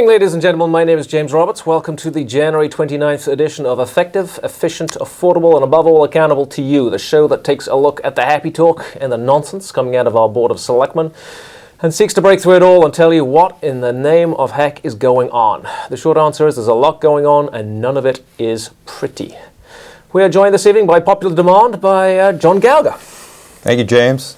ladies and gentlemen. My name is James Roberts. Welcome to the January 29th edition of Effective, Efficient, Affordable, and above all, accountable to you, the show that takes a look at the happy talk and the nonsense coming out of our Board of Selectmen and seeks to break through it all and tell you what in the name of heck is going on. The short answer is there's a lot going on and none of it is pretty. We are joined this evening by popular demand by John Gauger. Thank you, James.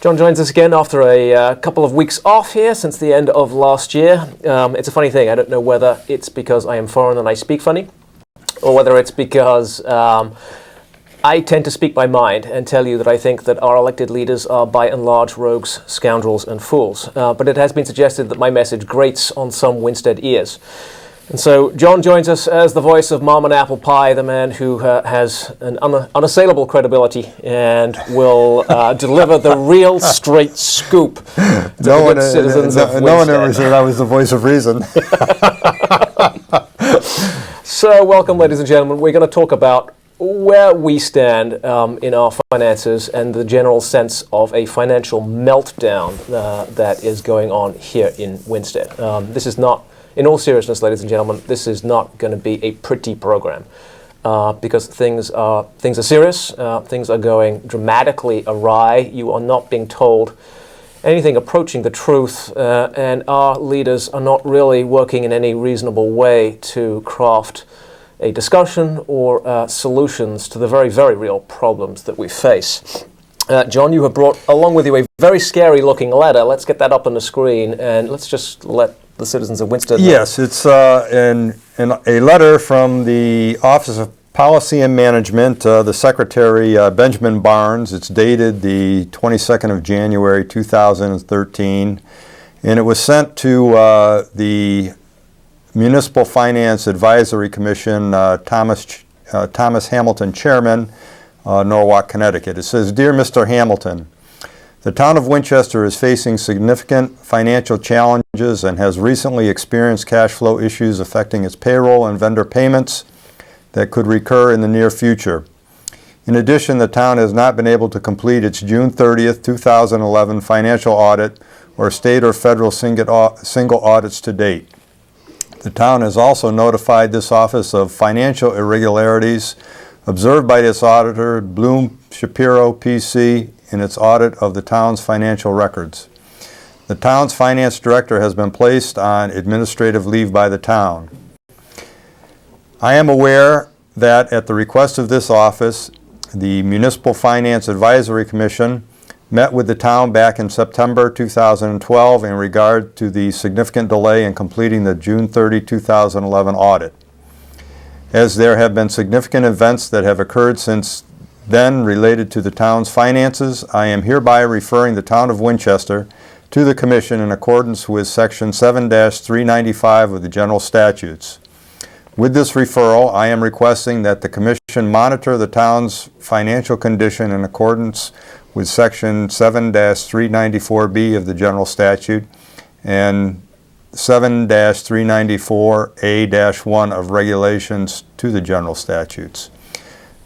John joins us again after a couple of weeks off here since the end of last year. It's a funny thing. I don't know whether it's because I am foreign and I speak funny, or whether it's because I tend to speak my mind and tell you that I think that our elected leaders are by and large rogues, scoundrels, and fools. But it has been suggested that my message grates on some Winstead ears. And so John joins us as the voice of Mom and Apple Pie, the man who has an unassailable credibility and will deliver the real straight scoop to no the good citizens of Winstead. No one ever said I was the voice of reason. So welcome, ladies and gentlemen. We're going to talk about where we stand in our finances and the general sense of a financial meltdown that is going on here in Winstead. This is not, in all seriousness, ladies and gentlemen, this is not going to be a pretty program because things are serious. Things are going dramatically awry. You are not being told anything approaching the truth, and our leaders are not really working in any reasonable way to craft a discussion or solutions to the very, very real problems that we face. John, you have brought along with you a very scary-looking letter. Let's get that up on the screen, and let's just let the citizens of Winstead know. Yes, it's a letter from the Office of Policy and Management, the Secretary Benjamin Barnes. It's dated the 22nd of January 2013, and it was sent to the Municipal Finance Advisory Commission, Thomas Hamilton, Chairman, Norwalk, Connecticut. It says, "Dear Mr. Hamilton, the town of Winchester is facing significant financial challenges and has recently experienced cash flow issues affecting its payroll and vendor payments that could recur in the near future. In addition, the town has not been able to complete its June 30th, 2011 financial audit or state or federal single audits to date. The town has also notified this office of financial irregularities observed by its auditor, Bloom Shapiro, P.C., in its audit of the town's financial records. The town's finance director has been placed on administrative leave by the town. I am aware that at the request of this office, the Municipal Finance Advisory Commission met with the town back in September 2012 in regard to the significant delay in completing the June 30, 2011 audit. As there have been significant events that have occurred since then related to the town's finances, I am hereby referring the town of Winchester to the Commission in accordance with Section 7-395 of the General Statutes. With this referral, I am requesting that the Commission monitor the town's financial condition in accordance with Section 7-394B of the General Statute and 7-394A-1 of regulations to the General Statutes.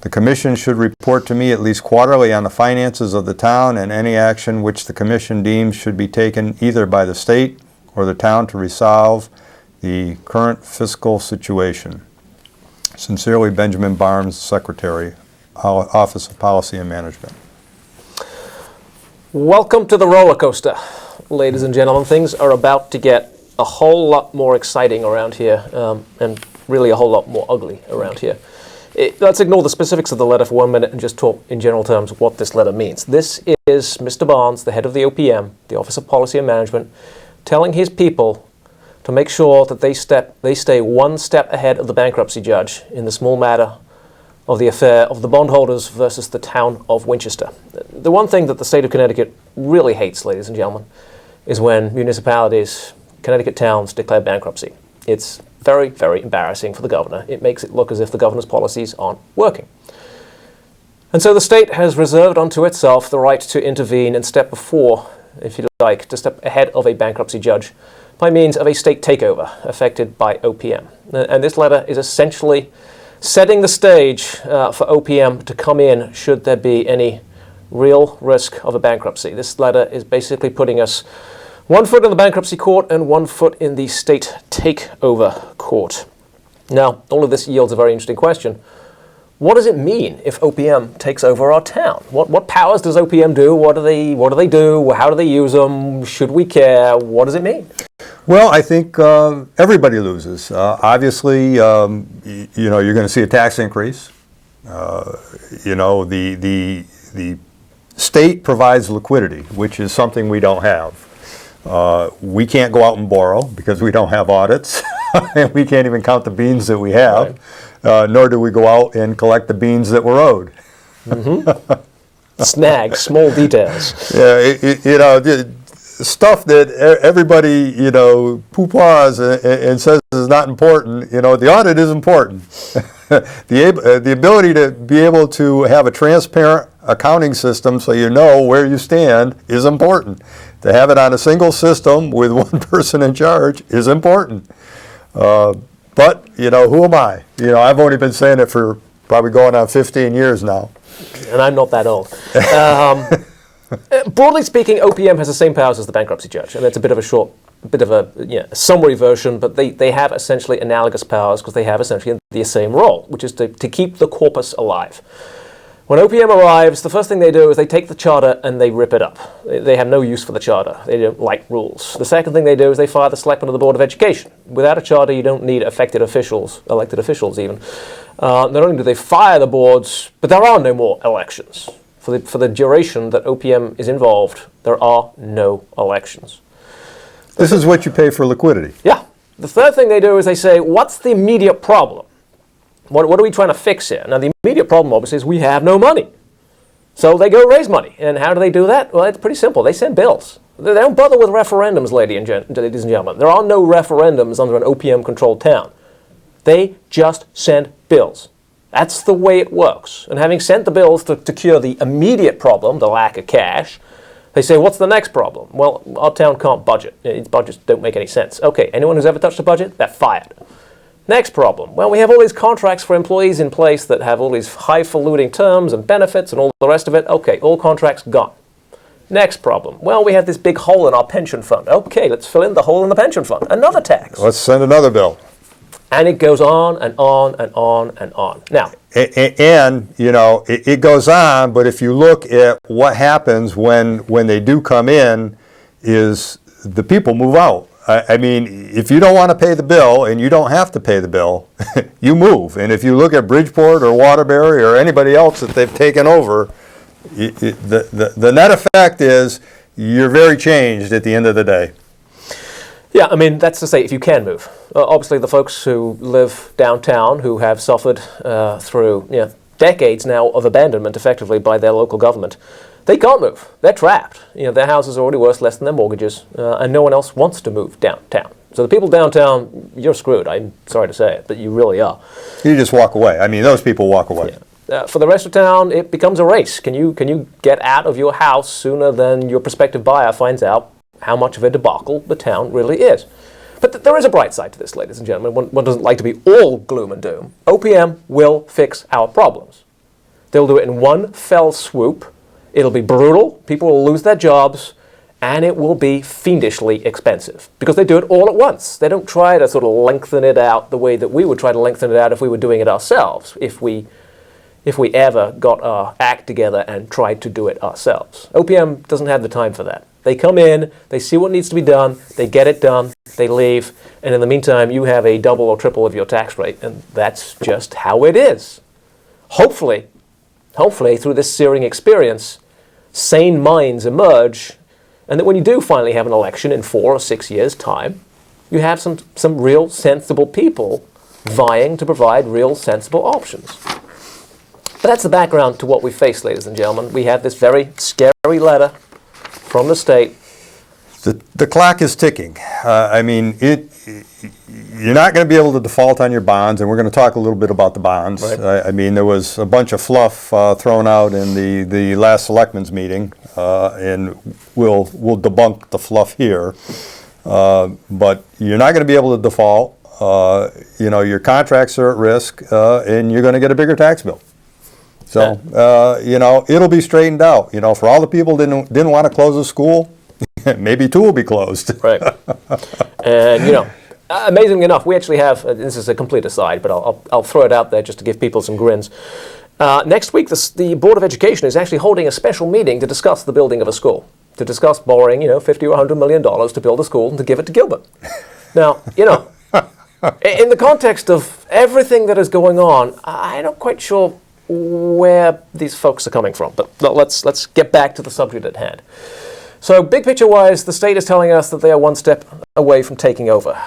The Commission should report to me at least quarterly on the finances of the town and any action which the Commission deems should be taken either by the state or the town to resolve the current fiscal situation. Sincerely, Benjamin Barnes, Secretary, Office of Policy and Management." Welcome to the roller coaster, ladies and gentlemen. Things are about to get a whole lot more exciting around here, and really a whole lot more ugly around here. Let's ignore the specifics of the letter for 1 minute and just talk in general terms what this letter means. This is Mr. Barnes, the head of the OPM, the Office of Policy and Management, telling his people to make sure that they stay one step ahead of the bankruptcy judge in the small matter of the affair of the bondholders versus the town of Winchester. The one thing that the state of Connecticut really hates, ladies and gentlemen, is when municipalities, Connecticut towns, declare bankruptcy. It's very, very embarrassing for the governor. It makes it look as if the governor's policies aren't working. And so the state has reserved unto itself the right to intervene and step before, if you like, to step ahead of a bankruptcy judge by means of a state takeover affected by OPM. And this letter is essentially setting the stage for OPM to come in should there be any real risk of a bankruptcy. This letter is basically putting us 1 foot in the bankruptcy court and 1 foot in the state takeover court. Now, all of this yields a very interesting question. What does it mean if OPM takes over our town? What powers does OPM do? What do they do? How do they use them? Should we care? What does it mean? Well, I think everybody loses. Obviously, you know, you're going to see a tax increase. You know, the state provides liquidity, which is something we don't have. We can't go out and borrow because we don't have audits, and we can't even count the beans that we have. Right. Nor do we go out and collect the beans that we're owed. Mm-hmm. Snag, small details. Yeah, you know, stuff that everybody, you know, poo-paws and says is not important. You know, the audit is important. The ability to be able to have a transparent accounting system so you know where you stand is important. To have it on a single system with one person in charge is important. But, you know, who am I? You know, I've only been saying it for probably going on 15 years now. And I'm not that old. Broadly speaking, OPM has the same powers as the bankruptcy judge, and it's a bit of a summary version, but they have essentially analogous powers because they have essentially the same role, which is to keep the corpus alive. When OPM arrives, the first thing they do is they take the charter and they rip it up. They have no use for the charter. They don't like rules. The second thing they do is they fire the selectmen of the Board of Education. Without a charter, you don't need elected officials even. Not only do they fire the boards, but there are no more elections. For the duration that OPM is involved, there are no elections. This is what you pay for liquidity. Yeah. The third thing they do is they say, what's the immediate problem? What are we trying to fix here? Now, the immediate problem, obviously, is we have no money. So they go raise money. And how do they do that? Well, it's pretty simple. They send bills. They don't bother with referendums, ladies and gentlemen. There are no referendums under an OPM-controlled town. They just send bills. That's the way it works. And having sent the bills to cure the immediate problem, the lack of cash, they say, what's the next problem? Well, our town can't budget. Its budgets don't make any sense. Okay, anyone who's ever touched a budget, they're fired. Next problem. Well, we have all these contracts for employees in place that have all these highfalutin terms and benefits and all the rest of it. Okay, all contracts gone. Next problem. Well, we have this big hole in our pension fund. Okay, let's fill in the hole in the pension fund. Another tax. Let's send another bill. And it goes on and on and on and on. Now, and you know, it goes on, but if you look at what happens when they do come in, is the people move out. I mean, if you don't want to pay the bill, and you don't have to pay the bill, you move. And if you look at Bridgeport or Waterbury or anybody else that they've taken over, the net effect is you're very changed at the end of the day. Yeah, I mean, that's to say if you can move. Obviously, the folks who live downtown who have suffered through decades now of abandonment effectively by their local government, they can't move. They're trapped. Their houses are already worth less than their mortgages, and no one else wants to move downtown. So the people downtown, you're screwed. I'm sorry to say it, but you really are. You just walk away. I mean, those people walk away. Yeah. For the rest of town, it becomes a race. Can you get out of your house sooner than your prospective buyer finds out how much of a debacle the town really is? But there is a bright side to this, ladies and gentlemen. One doesn't like to be all gloom and doom. OPM will fix our problems. They'll do it in one fell swoop. It'll be brutal, people will lose their jobs, and it will be fiendishly expensive. Because they do it all at once. They don't try to sort of lengthen it out the way that we would try to lengthen it out if we were doing it ourselves, if we ever got our act together and tried to do it ourselves. OPM doesn't have the time for that. They come in, they see what needs to be done, they get it done, they leave, and in the meantime you have a double or triple of your tax rate, and that's just how it is. Hopefully through this searing experience, sane minds emerge, and that when you do finally have an election in 4 or 6 years' time, you have some real sensible people vying to provide real sensible options. But that's the background to what we face, ladies and gentlemen. We have this very scary letter from the state. The clock is ticking. I mean, you're not going to be able to default on your bonds, and we're going to talk a little bit about the bonds. Right. I mean, there was a bunch of fluff thrown out in the last selectmen's meeting, and we'll debunk the fluff here. But you're not going to be able to default. Your contracts are at risk, and you're going to get a bigger tax bill. So, it'll be straightened out. For all the people didn't want to close the school, maybe two will be closed. Right. And, you know, amazingly enough, we actually have, this is a complete aside, but I'll throw it out there just to give people some grins. Next week, the Board of Education is actually holding a special meeting to discuss the building of a school, to discuss borrowing, you know, $50 or $100 million to build a school and to give it to Gilbert. Now, you know, in the context of everything that is going on, I'm not quite sure where these folks are coming from. But let's get back to the subject at hand. So big picture-wise, the state is telling us that they are one step away from taking over.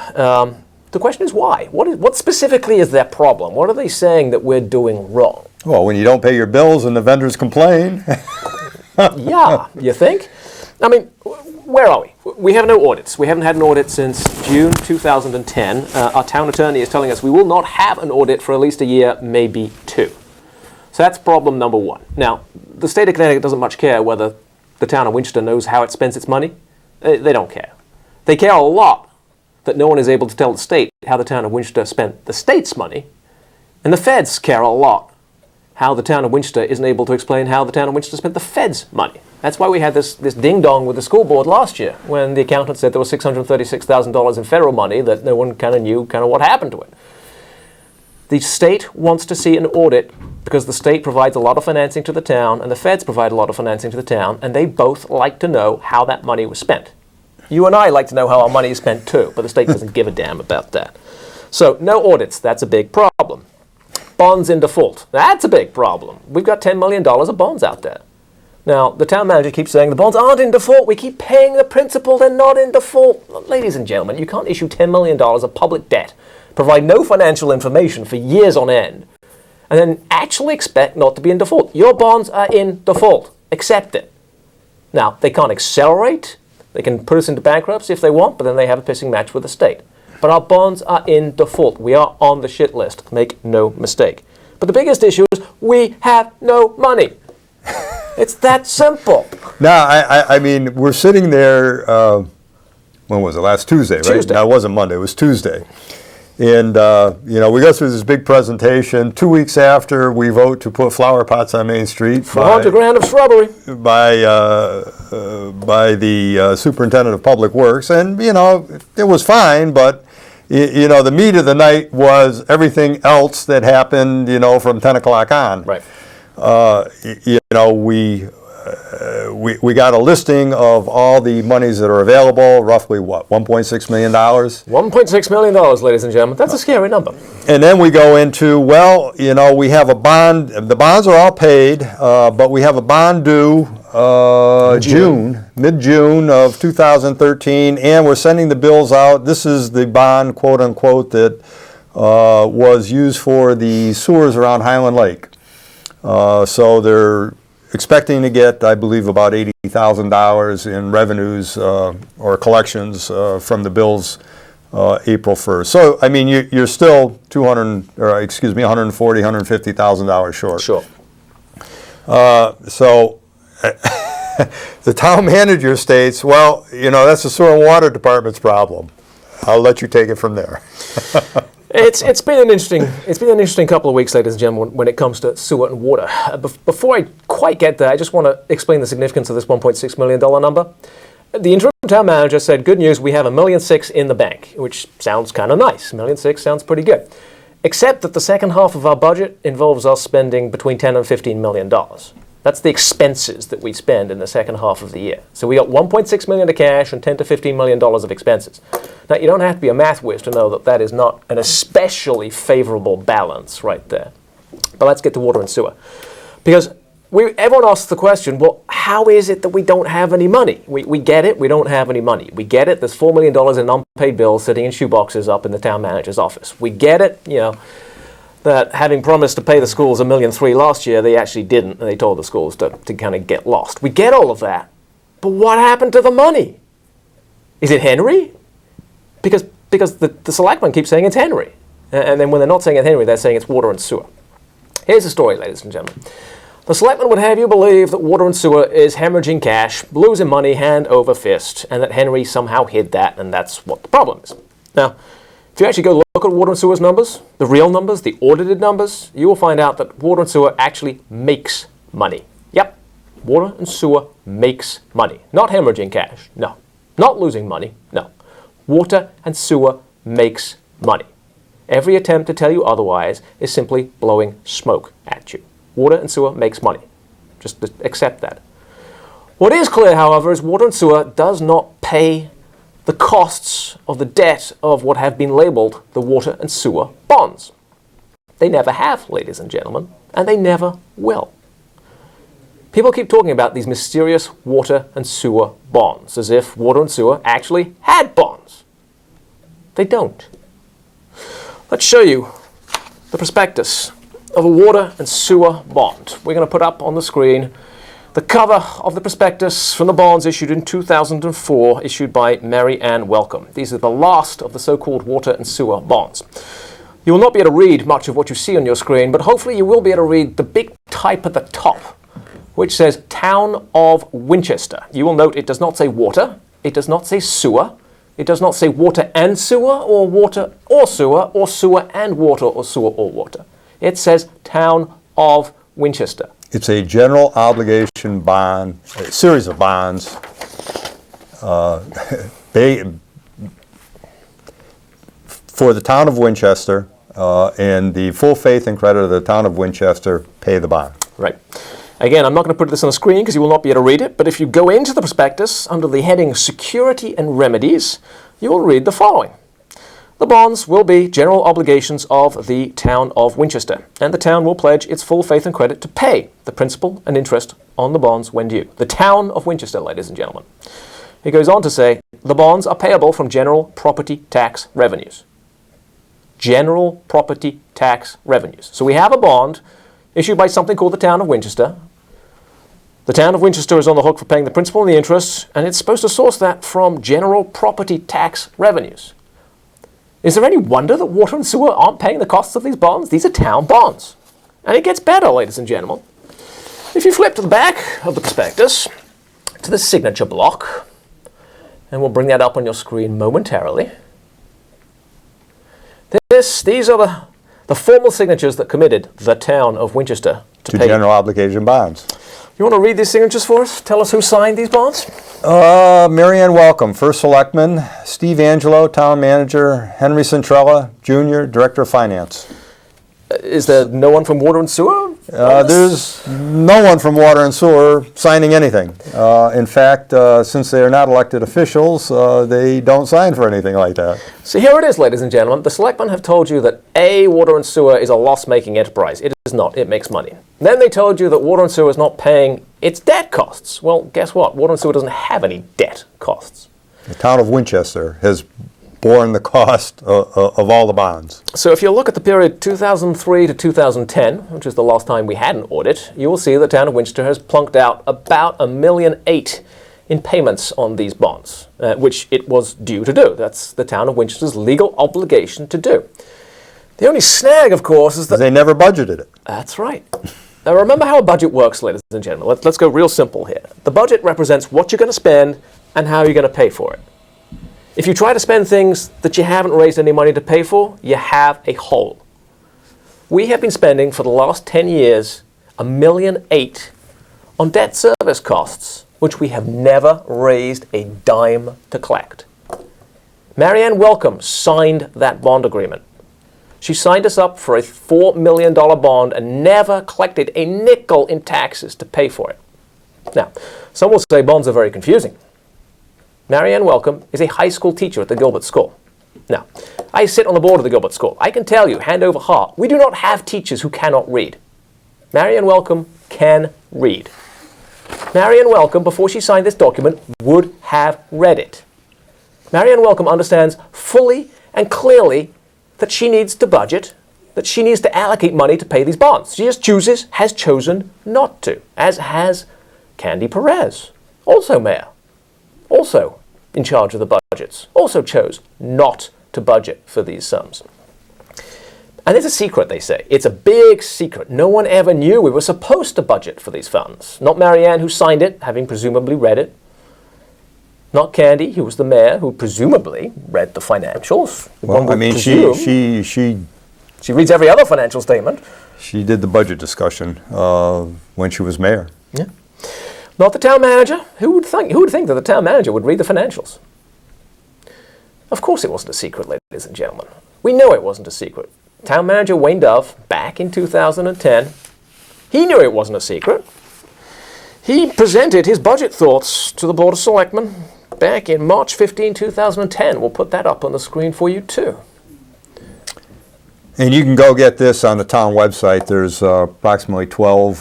The question is why? What specifically is their problem? What are they saying that we're doing wrong? Well, when you don't pay your bills and the vendors complain. Yeah, you think? I mean, where are we? We have no audits. We haven't had an audit since June 2010. Our town attorney is telling us we will not have an audit for at least a year, maybe two. So that's problem number one. Now, the state of Connecticut doesn't much care whether the town of Winchester knows how it spends its money. They don't care. They care a lot that no one is able to tell the state how the town of Winchester spent the state's money. And the feds care a lot how the town of Winchester isn't able to explain how the town of Winchester spent the feds' money. That's why we had this ding-dong with the school board last year when the accountant said there was $636,000 in federal money that no one kind of knew what happened to it. The state wants to see an audit because the state provides a lot of financing to the town and the feds provide a lot of financing to the town, and they both like to know how that money was spent. You and I like to know how our money is spent too, but the state doesn't give a damn about that. So no audits, that's a big problem. Bonds in default, that's a big problem. We've got $10 million of bonds out there. Now, the town manager keeps saying the bonds aren't in default. We keep paying the principal. They're not in default. Ladies and gentlemen, you can't issue $10 million of public debt, provide no financial information for years on end, and then actually expect not to be in default. Your bonds are in default. Accept it. Now, they can't accelerate. They can put us into bankruptcy if they want, but then they have a pissing match with the state. But our bonds are in default. We are on the shit list. Make no mistake. But the biggest issue is we have no money. It's that simple. Now, I mean, we're sitting there, when was it, last Tuesday, right? Tuesday. No, it wasn't Monday, it was Tuesday. And, you know, we go through this big presentation. 2 weeks after, we vote to put flower pots on Main Street. 400 grand of shrubbery. By the superintendent of public works. And, you know, it was fine, but, you know, the meat of the night was everything else that happened, you know, from 10 o'clock on. Right. You know, we got a listing of all the monies that are available, roughly what, $1.6 million? $1.6 million, ladies and gentlemen. That's a scary number. And then we go into, well, you know, we have a bond, the bonds are all paid, but we have a bond due mid-June of 2013, and we're sending the bills out. This is the bond, quote unquote, that was used for the sewers around Highland Lake. So they're expecting to get, I believe, about $80,000 in revenues or collections from the bills April 1st. So, I mean, you're still $140,000, $150,000 short. Sure. So the town manager states, well, you know, that's the sewer and water department's problem. I'll let you take it from there. It's been an interesting couple of weeks, ladies and gentlemen, when it comes to sewer and water. Before I quite get there, I just want to explain the significance of this $1.6 million number. The interim town manager said, good news, we have $1.6 million in the bank, which sounds kind of nice. $1.6 million sounds pretty good. Except that the second half of our budget involves us spending between $10 and $15 million. That's the expenses that we spend in the second half of the year. So we got $1.6 million of cash and $10 to $15 million of expenses. Now, you don't have to be a math whiz to know that that is not an especially favorable balance right there. But let's get to water and sewer. Because everyone asks the question, well, how is it that we don't have any money? We get it, we don't have any money. We get it, there's $4 million in unpaid bills sitting in shoeboxes up in the town manager's office. We get it, you know, that having promised to pay the schools $1.3 million last year, they actually didn't, and they told the schools to kind of get lost. We get all of that, but what happened to the money? Is it Henry? Because the selectmen keep saying it's Henry, and then when they're not saying it's Henry, they're saying it's water and sewer. Here's the story, ladies and gentlemen. The selectmen would have you believe that water and sewer is hemorrhaging cash, losing money hand over fist, and that Henry somehow hid that, and that's what the problem is. Now, if you actually go look at water and sewer's numbers, the real numbers, the audited numbers, you will find out that water and sewer actually makes money. Yep, water and sewer makes money. Not hemorrhaging cash, no. Not losing money, no. Water and sewer makes money. Every attempt to tell you otherwise is simply blowing smoke at you. Water and sewer makes money. Just accept that. What is clear, however, is water and sewer does not pay the costs of the debt of what have been labeled the water and sewer bonds. They never have, ladies and gentlemen, and they never will. People keep talking about these mysterious water and sewer bonds, as if water and sewer actually had bonds. They don't. Let's show you the prospectus of a water and sewer bond. We're going to put up on the screen the cover of the prospectus from the bonds issued in 2004, issued by Mary Ann Welcome. These are the last of the so-called water and sewer bonds. You will not be able to read much of what you see on your screen, but hopefully you will be able to read the big type at the top, which says Town of Winchester. You will note it does not say water, it does not say sewer, it does not say water and sewer, or water or sewer and water, or sewer or water. It says Town of Winchester. It's a general obligation bond, a series of bonds for the town of Winchester, and the full faith and credit of the town of Winchester pay the bond. Right. Again, I'm not going to put this on the screen because you will not be able to read it, but if you go into the prospectus under the heading Security and Remedies, you will read the following. The bonds will be general obligations of the town of Winchester, and the town will pledge its full faith and credit to pay the principal and interest on the bonds when due. The town of Winchester, ladies and gentlemen. He goes on to say, the bonds are payable from general property tax revenues. General property tax revenues. So we have a bond issued by something called the town of Winchester. The town of Winchester is on the hook for paying the principal and the interest, and it's supposed to source that from general property tax revenues. Is there any wonder that water and sewer aren't paying the costs of these bonds? These are town bonds. And it gets better, ladies and gentlemen. If you flip to the back of the prospectus, to the signature block, and we'll bring that up on your screen momentarily. These are the formal signatures that committed the town of Winchester to pay general obligation bonds. You want to read these signatures for us? Tell us who signed these bonds? Mary Ann Welcome, First Selectman, Steve Angelo, Town Manager, Henry Centrella, Jr., Director of Finance. Is there no one from Water and Sewer? There's no one from Water and Sewer signing anything. In fact, since they are not elected officials, they don't sign for anything like that. So here it is, ladies and gentlemen. The selectmen have told you that Water and Sewer is a loss-making enterprise. It is not. It makes money. Then they told you that Water and Sewer is not paying its debt costs. Well, guess what? Water and Sewer doesn't have any debt costs. The town of Winchester has borne the cost of all the bonds. So if you look at the period 2003 to 2010, which is the last time we had an audit, you will see the town of Winchester has plunked out about $1.8 million in payments on these bonds, which it was due to do. That's the town of Winchester's legal obligation to do. The only snag, of course, is that they never budgeted it. That's right. Now remember how a budget works, ladies and gentlemen. Let's go real simple here. The budget represents what you're going to spend and how you're going to pay for it. If you try to spend things that you haven't raised any money to pay for, you have a hole. We have been spending for the last 10 years $1.8 million on debt service costs, which we have never raised a dime to collect. Mary Ann Welcome signed that bond agreement. She signed us up for a $4 million bond and never collected a nickel in taxes to pay for it. Now, some will say bonds are very confusing. Mary Ann Welcome is a high school teacher at the Gilbert School. Now, I sit on the board of the Gilbert School. I can tell you, hand over heart, we do not have teachers who cannot read. Mary Ann Welcome can read. Mary Ann Welcome, before she signed this document, would have read it. Mary Ann Welcome understands fully and clearly that she needs to budget, that she needs to allocate money to pay these bonds. She just has chosen not to, as has Candy Perez, also mayor, also in charge of the budgets, also chose not to budget for these sums. And it's a secret, they say. It's a big secret. No one ever knew we were supposed to budget for these funds. Not Mary Ann, who signed it, having presumably read it. Not Candy, who was the mayor, who presumably read the financials. Well, I mean, she reads every other financial statement. She did the budget discussion when she was mayor. Yeah. Not the town manager. Who would think that the town manager would read the financials? Of course it wasn't a secret, ladies and gentlemen. We know it wasn't a secret. Town manager Wayne Dove, back in 2010, he knew it wasn't a secret. He presented his budget thoughts to the Board of Selectmen back in March 15, 2010. We'll put that up on the screen for you too. And you can go get this on the town website. There's approximately 12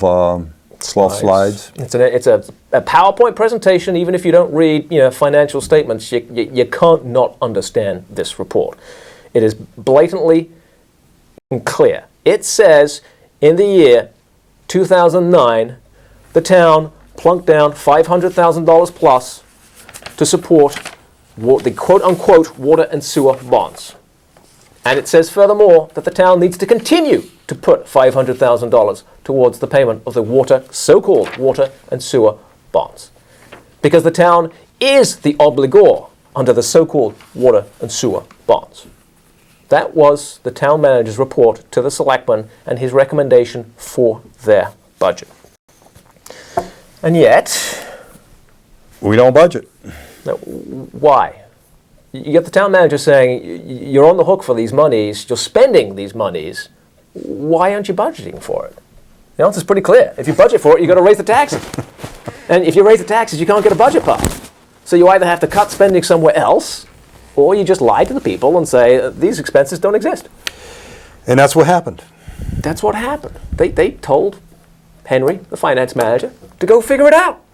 slides. It's a PowerPoint presentation. Even if you don't read financial statements, you can't not understand this report. It is blatantly clear. It says in the year 2009, the town plunked down $500,000 plus to support the quote-unquote water and sewer bonds. And it says furthermore that the town needs to continue to put $500,000 towards the payment of the so-called water and sewer bonds. Because the town is the obligor under the so-called water and sewer bonds. That was the town manager's report to the selectmen and his recommendation for their budget. And yet, We don't budget. why? You get the town manager saying, you're on the hook for these monies, you're spending these monies, why aren't you budgeting for it? The answer's pretty clear. If you budget for it, you've got to raise the taxes. And if you raise the taxes, you can't get a budget passed. So you either have to cut spending somewhere else, or you just lie to the people and say, these expenses don't exist. And that's what happened. That's what happened. They told Henry, the finance manager, to go figure it out.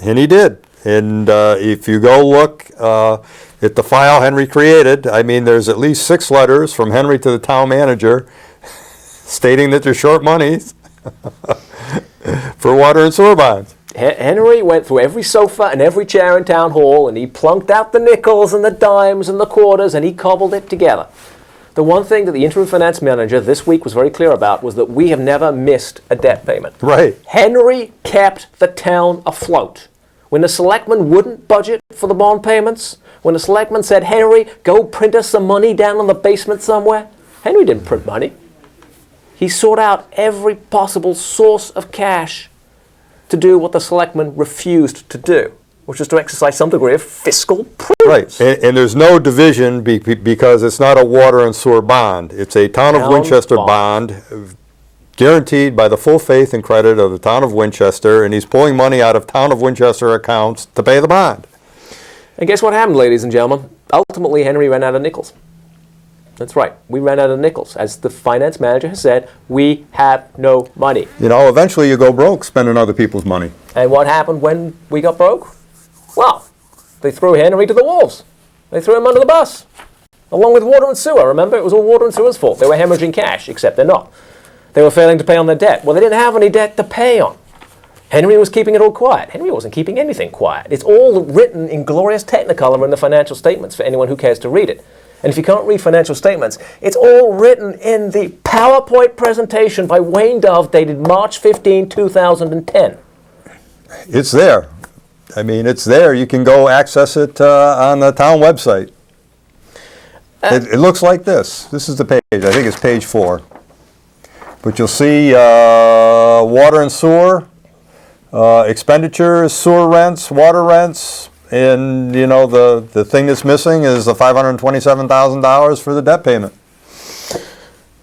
And he did. And if you go look at the file Henry created, I mean, there's at least 6 letters from Henry to the town manager stating that they're short monies for water and sewer bonds. Henry went through every sofa and every chair in town hall, and he plunked out the nickels and the dimes and the quarters, and he cobbled it together. The one thing that the interim finance manager this week was very clear about was that we have never missed a debt payment. Right. Henry kept the town afloat. When the selectmen wouldn't budget for the bond payments, when the selectmen said, Henry, go print us some money down in the basement somewhere, Henry didn't print money. He sought out every possible source of cash to do what the selectmen refused to do, which is to exercise some degree of fiscal prudence. Right. And there's no division because it's not a water and sewer bond. It's a town of Winchester bond guaranteed by the full faith and credit of the town of Winchester, and he's pulling money out of town of Winchester accounts to pay the bond. And guess what happened, ladies and gentlemen? Ultimately, Henry ran out of nickels. That's right. We ran out of nickels. As the finance manager has said, we have no money. You know, eventually you go broke spending other people's money. And what happened when we got broke? Well, they threw Henry to the wolves. They threw him under the bus, along with water and sewer. Remember, it was all water and sewer's fault. They were hemorrhaging cash, except they're not. They were failing to pay on their debt. Well, they didn't have any debt to pay on. Henry was keeping it all quiet. Henry wasn't keeping anything quiet. It's all written in glorious technicolor in the financial statements for anyone who cares to read it. And if you can't read financial statements, it's all written in the PowerPoint presentation by Wayne Dove dated March 15, 2010. It's there. I mean, it's there. You can go access it on the town website. It looks like this. This is the page. I think it's page 4. But you'll see water and sewer, expenditures, sewer rents, water rents, and, you know, the thing that's missing is the $527,000 for the debt payment.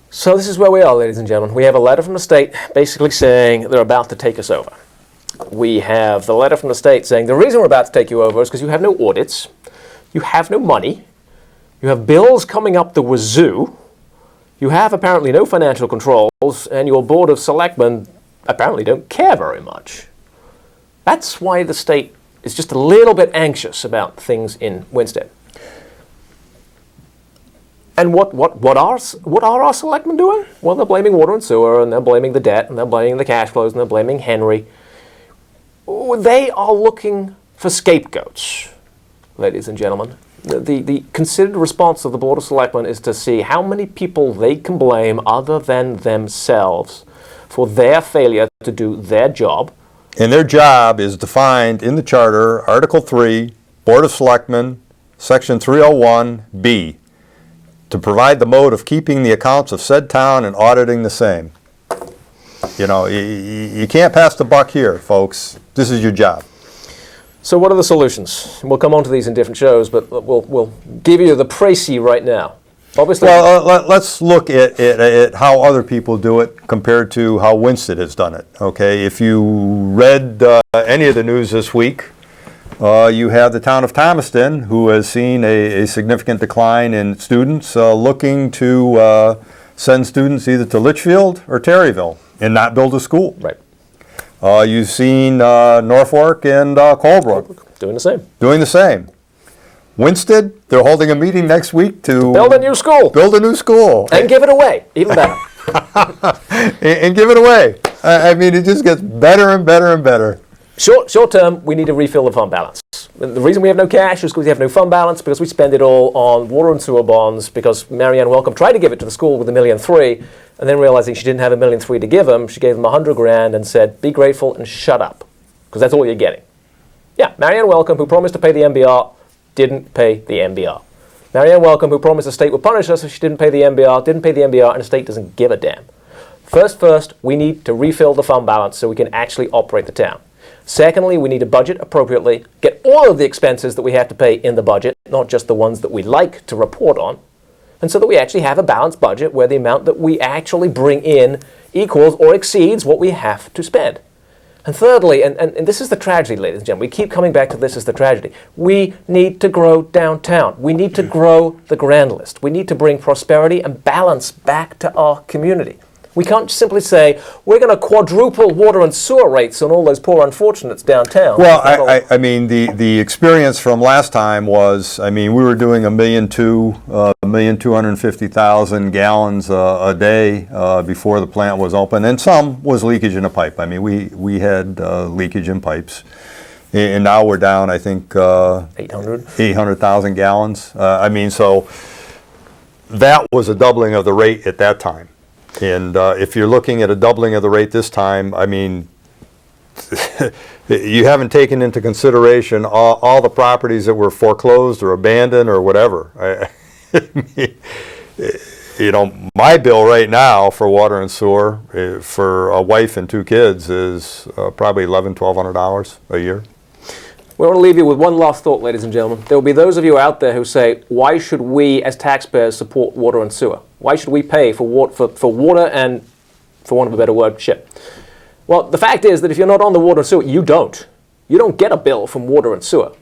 So this is where we are, ladies and gentlemen. We have a letter from the state basically saying they're about to take us over. We have the letter from the state saying the reason we're about to take you over is because you have no audits, you have no money, you have bills coming up the wazoo, you have apparently no financial controls, and your board of selectmen apparently don't care very much. That's why the state is just a little bit anxious about things in Winsted. And what are our selectmen doing? Well, they're blaming water and sewer, and they're blaming the debt, and they're blaming the cash flows, and they're blaming Henry. They are looking for scapegoats, ladies and gentlemen. The considered response of the Board of Selectmen is to see how many people they can blame other than themselves for their failure to do their job. And their job is defined in the Charter, Article 3, Board of Selectmen, Section 301B, to provide the mode of keeping the accounts of said town and auditing the same. You know, you can't pass the buck here, folks. This is your job. So what are the solutions? We'll come on to these in different shows, but we'll give you the précis right now. Obviously, Well, let's look at how other people do it compared to how Winsted has done it. Okay, if you read any of the news this week, you have the town of Thomaston, who has seen a significant decline in students, looking to send students either to Litchfield or Terryville and not build a school. right, You've seen Norfolk and Colebrook doing the same. doing the same. Winsted, they're holding a meeting next week to Build a new school build a new school and give it away, even better. and give it away. I mean, it just gets better and better and better. Short term, we need to refill the fund balance. The reason we have no cash is because we have no fund balance, because we spend it all on water and sewer bonds, because Marianne Welcome tried to give it to the school with $1.3 million, and then realizing she didn't have $1.3 million to give them, she gave them $100,000 and said, be grateful and shut up, because that's all you're getting. Yeah, Marianne Welcome, who promised to pay the MBR, didn't pay the MBR. Marianne Welcome, who promised the state would punish us if she didn't pay the MBR, didn't pay the MBR, and the state doesn't give a damn. First, we need to refill the fund balance so we can actually operate the town. Secondly, we need to budget appropriately, get all of the expenses that we have to pay in the budget, not just the ones that we like to report on, and so that we actually have a balanced budget where the amount that we actually bring in equals or exceeds what we have to spend. And thirdly, and this is the tragedy, ladies and gentlemen, we keep coming back to this as the tragedy, we need to grow downtown. We need to grow the grand list. We need to bring prosperity and balance back to our community. We can't simply say, we're going to quadruple water and sewer rates on all those poor unfortunates downtown. Well, I mean, the experience from last time was, I mean, we were doing 1,250,000 gallons a day before the plant was open, and some was leakage in a pipe. I mean, we had leakage in pipes. And now we're down, I think, 800,000 gallons. I mean, so that was a doubling of the rate at that time. And if you're looking at a doubling of the rate this time, I mean, you haven't taken into consideration all the properties that were foreclosed or abandoned or whatever. You know, my bill right now for water and sewer for a wife and 2 kids is probably $1,100-1,200 a year. We want to leave you with one last thought, ladies and gentlemen. There will be those of you out there who say, why should we as taxpayers support water and sewer? Why should we pay for water and, for want of a better word, shit? Well, the fact is that if you're not on the water and sewer, you don't. You don't get a bill from water and sewer.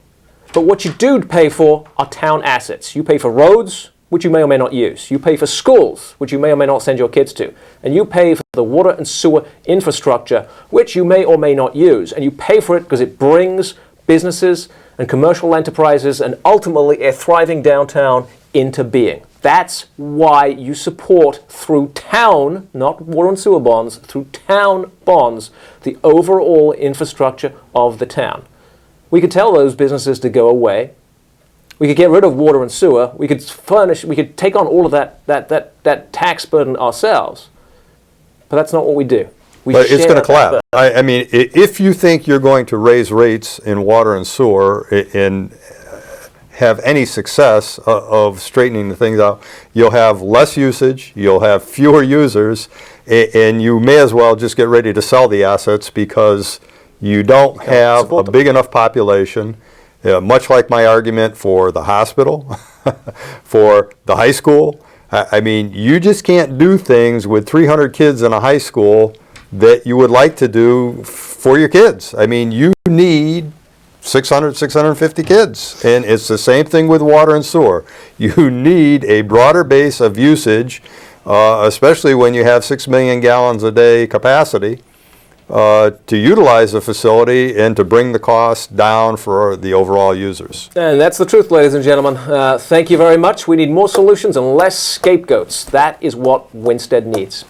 But what you do pay for are town assets. You pay for roads, which you may or may not use. You pay for schools, which you may or may not send your kids to. And you pay for the water and sewer infrastructure, which you may or may not use. And you pay for it because it brings businesses and commercial enterprises and ultimately a thriving downtown into being. That's why you support through town, not water and sewer bonds, through town bonds, the overall infrastructure of the town. We could tell those businesses to go away. We could get rid of water and sewer. We could take on all of that tax burden ourselves. But that's not what we do. But it's going to collapse. I mean, if you think you're going to raise rates in water and sewer and have any success of straightening the things out, you'll have less usage, you'll have fewer users, and you may as well just get ready to sell the assets because you don't have a big enough population, much like my argument for the hospital, for the high school. I mean, you just can't do things with 300 kids in a high school that you would like to do for your kids. I mean, you need 600, 650 kids. And it's the same thing with water and sewer. You need a broader base of usage, especially when you have 6 million gallons a day capacity, to utilize the facility and to bring the cost down for the overall users. And that's the truth, ladies and gentlemen. Thank you very much. We need more solutions and less scapegoats. That is what Winsted needs.